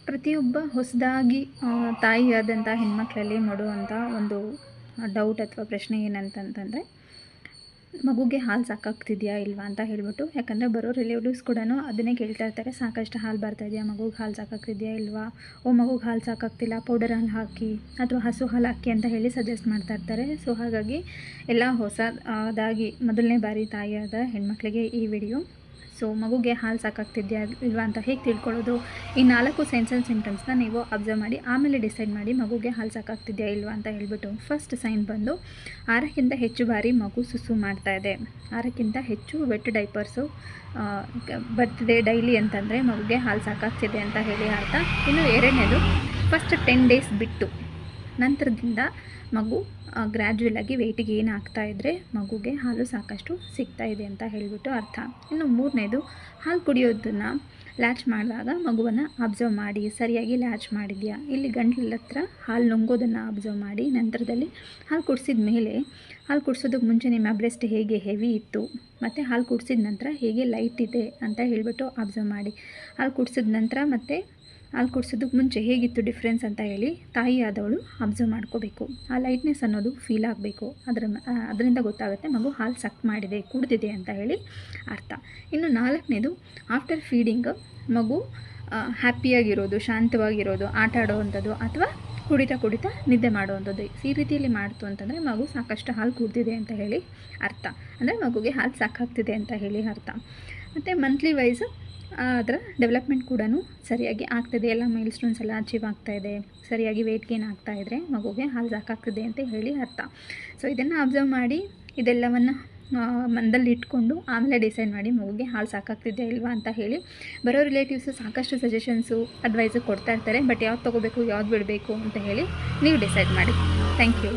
ಪ್ರತಿಯೊಬ್ಬ ಹೊಸದಾಗಿ ತಾಯಿಯಾದಂಥ ಹೆಣ್ಮಕ್ಳಲ್ಲಿ ಮೂಡುವಂಥ ಒಂದು ಡೌಟ್ ಅಥವಾ ಪ್ರಶ್ನೆ ಏನಂತಂತಂದರೆ, ಮಗುಗೆ ಹಾಲು ಸಾಕಾಗ್ತಿದೆಯಾ ಇಲ್ವಾ ಅಂತ ಹೇಳ್ಬಿಟ್ಟು. ಯಾಕಂದರೆ ಬರೋ ರಿಲೇಟಿವ್ಸ್ ಕೂಡ ಅದನ್ನೇ ಕೇಳ್ತಾ ಇರ್ತಾರೆ, ಸಾಕಷ್ಟು ಹಾಲು ಬರ್ತಾಯಿದೆಯಾ, ಮಗುಗೆ ಹಾಲು ಸಾಕಾಗ್ತಿದೆಯಾ ಇಲ್ವಾ, ಮಗುಗೆ ಹಾಲು ಸಾಕಾಗ್ತಿಲ್ಲ ಪೌಡರ್ ಹಾಲು ಹಾಕಿ ಅಥವಾ ಹಸು ಹಾಲು ಹಾಕಿ ಅಂತ ಹೇಳಿ ಸಜೆಸ್ಟ್ ಮಾಡ್ತಾ ಇರ್ತಾರೆ. ಸೊ ಹಾಗಾಗಿ ಎಲ್ಲ ಹೊಸದಾಗಿ ಮೊದಲನೇ ಬಾರಿ ತಾಯಿಯಾದ ಹೆಣ್ಮಕ್ಳಿಗೆ ಈ ವಿಡಿಯೋ. ಸೊ ಮಗುಗೆ ಹಾಲು ಸಾಕಾಗ್ತಿದೆಯಾ ಇಲ್ವಾ ಅಂತ ಹೇಗೆ ತಿಳ್ಕೊಳ್ಳೋದು, ಈ 4 ಸೈನ್ಸ್ ಆ್ಯಂಡ್ ಸಿಂಪ್ಟಮ್ಸ್ನ ನೀವು ಅಬ್ಸರ್ವ್ ಮಾಡಿ ಆಮೇಲೆ ಡಿಸೈಡ್ ಮಾಡಿ ಮಗುಗೆ ಹಾಲು ಸಾಕಾಗ್ತಿದೆಯಾ ಇಲ್ವಾ ಅಂತ ಹೇಳ್ಬಿಟ್ಟು. ಫಸ್ಟ್ ಸೈನ್ ಬಂದು 6ಕ್ಕಿಂತ ಹೆಚ್ಚು ಬಾರಿ ಮಗು ಸುಸು ಮಾಡ್ತಾ ಇದೆ, 6ಕ್ಕಿಂತ ಹೆಚ್ಚು ವೆಟ್ ಡೈಪರ್ಸು ಬರ್ತಿದೆ ಡೈಲಿ ಅಂತಂದರೆ ಮಗುಗೆ ಹಾಲು ಸಾಕಾಗ್ತಿದೆ ಅಂತ ಹೇಳಿ ಅರ್ಥ. ಇನ್ನು ಎರಡನೇದು, ಫಸ್ಟ್ 10 ಡೇಸ್ ಬಿಟ್ಟು ನಂತರದಿಂದ ಮಗು ಗ್ರ್ಯಾಜುವಲಾಗಿ ವೆಯ್ಟಿಗೆ ಏನು ಆಗ್ತಾಯಿದ್ರೆ ಮಗುಗೆ ಹಾಲು ಸಾಕಷ್ಟು ಸಿಗ್ತಾ ಇದೆ ಅಂತ ಹೇಳಿಬಿಟ್ಟು ಅರ್ಥ. ಇನ್ನು ಮೂರನೇದು, ಹಾಲು ಕುಡಿಯೋದನ್ನು ಲ್ಯಾಚ್ ಮಾಡಿದಾಗ ಮಗುವನ್ನು ಅಬ್ಸರ್ವ್ ಮಾಡಿ, ಸರಿಯಾಗಿ ಲ್ಯಾಚ್ ಮಾಡಿದೆಯಾ, ಇಲ್ಲಿ ಗಂಟ್ಲ ಹತ್ರ ಹಾಲು ನುಂಗೋದನ್ನು ಅಬ್ಸರ್ವ್ ಮಾಡಿ. ನಂತರದಲ್ಲಿ ಹಾಲು ಕುಡಿಸಿದ ಮೇಲೆ, ಹಾಲು ಕುಡಿಸೋದಕ್ಕೆ ಮುಂಚೆ ನಿಮ್ಮ ಬ್ರೆಸ್ಟ್ ಹೇಗೆ ಹೆವಿ ಇತ್ತು ಮತ್ತು ಹಾಲು ಕುಡಿಸಿದ ನಂತರ ಹೇಗೆ ಲೈಟ್ ಇದೆ ಅಂತ ಹೇಳಿಬಿಟ್ಟು ಅಬ್ಸರ್ವ್ ಮಾಡಿ. ಹಾಲು ಕುಡಿಸಿದ ನಂತರ ಮತ್ತು ಹಾಲು ಕುಡಿಸೋದಕ್ಕೆ ಮುಂಚೆ ಹೇಗಿತ್ತು ಡಿಫ್ರೆನ್ಸ್ ಅಂತ ಹೇಳಿ ತಾಯಿಯಾದವಳು ಅಬ್ಸರ್ವ್ ಮಾಡ್ಕೋಬೇಕು. ಆ ಲೈಟ್ನೆಸ್ ಅನ್ನೋದು ಫೀಲ್ ಆಗಬೇಕು, ಅದರಿಂದ ಗೊತ್ತಾಗುತ್ತೆ ಮಗು ಹಾಲು ಸಕ್ ಮಾಡಿದೆ, ಕುಡಿದಿದೆ ಅಂತ ಹೇಳಿ ಅರ್ಥ. ಇನ್ನು 4ನೇದು, ಆಫ್ಟರ್ ಫೀಡಿಂಗ್ ಮಗು ಹ್ಯಾಪಿಯಾಗಿರೋದು, ಶಾಂತವಾಗಿರೋದು, ಆಟ ಆಡೋವಂಥದ್ದು ಅಥವಾ ಕುಡಿತಾ ನಿದ್ದೆ ಮಾಡುವಂಥದ್ದು, ಈ ರೀತಿಯಲ್ಲಿ ಮಾಡ್ತು ಅಂತಂದರೆ ಮಗು ಸಾಕಷ್ಟು ಹಾಲು ಕುಡಿದಿದೆ ಅಂತ ಹೇಳಿ ಅರ್ಥ. ಅಂದರೆ ಮಗುಗೆ ಹಾಲು ಸಾಕಾಗ್ತಿದೆ ಅಂತ ಹೇಳಿ ಅರ್ಥ. ಮತ್ತು ಮಂತ್ಲಿ ವೈಸ್ ಅದರ ಡೆವಲಪ್ಮೆಂಟ್ ಕೂಡ ಸರಿಯಾಗಿ ಆಗ್ತಾಯಿದೆ, ಎಲ್ಲ ಮೈಲ್ ಸ್ಟೋನ್ಸ್ ಎಲ್ಲ ಅಚೀವ್ ಆಗ್ತಾಯಿದೆ, ಸರಿಯಾಗಿ ವೆಯ್ಟ್ ಗೇನ್ ಆಗ್ತಾಯಿದ್ರೆ ಮಗುಗೆ ಹಾಲು ಸಾಕಾಗ್ತಿದೆ ಅಂತ ಹೇಳಿ ಅರ್ಥ. ಸೊ ಇದನ್ನು ಅಬ್ಸರ್ವ್ ಮಾಡಿ, ಇದೆಲ್ಲವನ್ನು ಮನದಲ್ಲಿ ಇಟ್ಕೊಂಡು ಆಮೇಲೆ ಡಿಸೈಡ್ ಮಾಡಿ ಮಗುಗೆ ಹಾಲು ಸಾಕಾಗ್ತಿದೆಯಾ ಇಲ್ವಾ ಅಂತ ಹೇಳಿ. ಬರೋ ರಿಲೇಟಿವ್ಸು ಸಾಕಷ್ಟು ಸಜೆಷನ್ಸು ಅಡ್ವೈಸು ಕೊಡ್ತಾ ಇರ್ತಾರೆ, ಬಟ್ ಯಾವ್ದು ತೊಗೋಬೇಕು ಯಾವ್ದು ಬಿಡಬೇಕು ಅಂತ ಹೇಳಿ ನೀವು ಡಿಸೈಡ್ ಮಾಡಿ. Thank you.